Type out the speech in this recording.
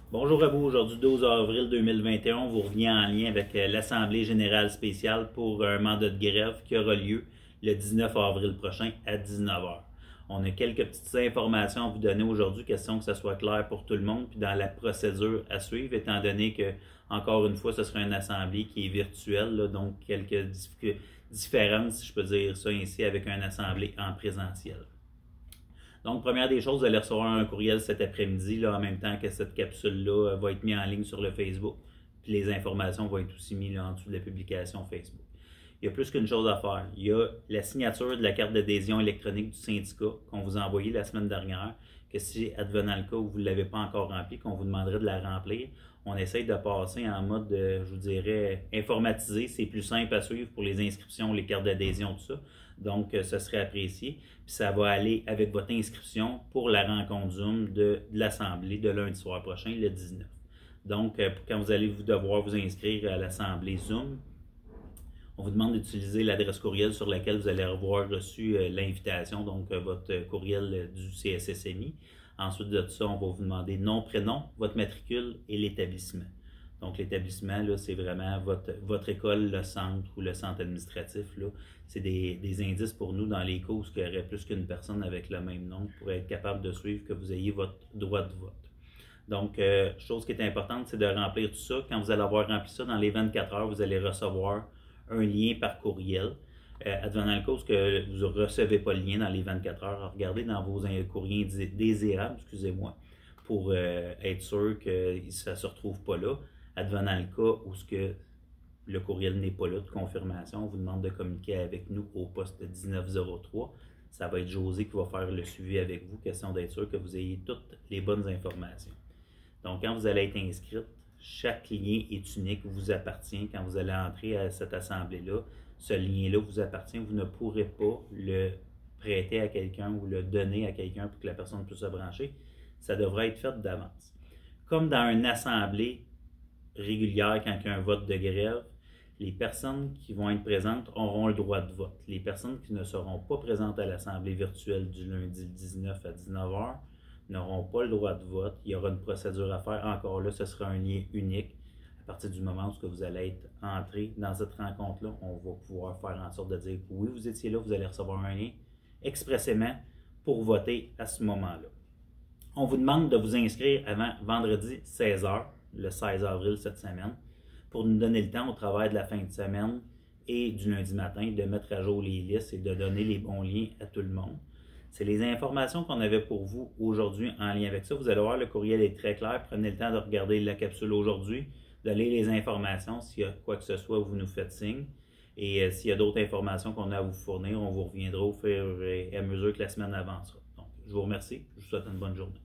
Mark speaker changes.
Speaker 1: Bonjour à vous, aujourd'hui 12 avril 2021, on vous revient en lien avec l'Assemblée générale spéciale pour un mandat de grève qui aura lieu le 19 avril prochain à 19 h. On a quelques petites informations à vous donner aujourd'hui, question que ce soit clair pour tout le monde, puis dans la procédure à suivre, étant donné que, encore une fois, ce sera une assemblée qui est virtuelle, là, donc quelques différences, si je peux dire ça ainsi, avec une assemblée en présentiel. Donc, première des choses, vous allez recevoir un courriel cet après-midi, en même temps que cette capsule-là va être mise en ligne sur le Facebook. Puis les informations vont être aussi mises là, en dessous de la publication Facebook. Il y a plus qu'une chose à faire. Il y a la signature de la carte d'adhésion électronique du syndicat qu'on vous a envoyée la semaine dernière, que si, advenant le cas où vous ne l'avez pas encore remplie, qu'on vous demanderait de la remplir, on essaye de passer en mode, je vous dirais, informatisé. C'est plus simple à suivre pour les inscriptions, les cartes d'adhésion, tout ça. Donc, ce serait apprécié. Puis ça va aller avec votre inscription pour la rencontre Zoom de l'Assemblée de lundi soir prochain, le 19. Donc, quand vous allez devoir vous inscrire à l'Assemblée Zoom, on vous demande d'utiliser l'adresse courriel sur laquelle vous allez avoir reçu l'invitation, donc votre courriel du CSSMI. Ensuite de ça, on va vous demander nom, prénom, votre matricule et l'établissement. Donc, l'établissement, c'est vraiment votre école, le centre ou le centre administratif. C'est des indices pour nous dans les causes qu'il y aurait plus qu'une personne avec le même nom pour être capable de suivre que vous ayez votre droit de vote. Donc, chose qui est importante, c'est de remplir tout ça. Quand vous allez avoir rempli ça, dans les 24 heures, vous allez recevoir un lien par courriel. Advenant le cause que vous ne recevez pas le lien dans les 24 heures, regardez dans vos courriers désirables, excusez-moi, pour être sûr que ça ne se retrouve pas là. Advenant le cas où le courriel n'est pas là de confirmation, on vous demande de communiquer avec nous au poste 1903. Ça va être José qui va faire le suivi avec vous, question d'être sûr que vous ayez toutes les bonnes informations. Donc, quand vous allez être inscrite, chaque lien est unique, vous appartient. Quand vous allez entrer à cette assemblée-là, ce lien-là vous appartient. Vous ne pourrez pas le prêter à quelqu'un ou le donner à quelqu'un pour que la personne puisse se brancher. Ça devra être fait d'avance. Comme dans une assemblée régulière, quand il y a un vote de grève, les personnes qui vont être présentes auront le droit de vote. Les personnes qui ne seront pas présentes à l'assemblée virtuelle du lundi 19 à 19 h n'auront pas le droit de vote. Il y aura une procédure à faire. Encore là, ce sera un lien unique. À partir du moment où vous allez être entré dans cette rencontre-là, on va pouvoir faire en sorte de dire que oui, vous étiez là, vous allez recevoir un lien expressément pour voter à ce moment-là. On vous demande de vous inscrire avant vendredi 16 h, le 16 avril cette semaine, pour nous donner le temps au travail de la fin de semaine et du lundi matin de mettre à jour les listes et de donner les bons liens à tout le monde. C'est les informations qu'on avait pour vous aujourd'hui en lien avec ça. Vous allez voir, le courriel est très clair. Prenez le temps de regarder la capsule aujourd'hui, de lire les informations. S'il y a quoi que ce soit, vous nous faites signe. Et s'il y a d'autres informations qu'on a à vous fournir, on vous reviendra au fur et à mesure que la semaine avancera. Donc, je vous remercie. Je vous souhaite une bonne journée.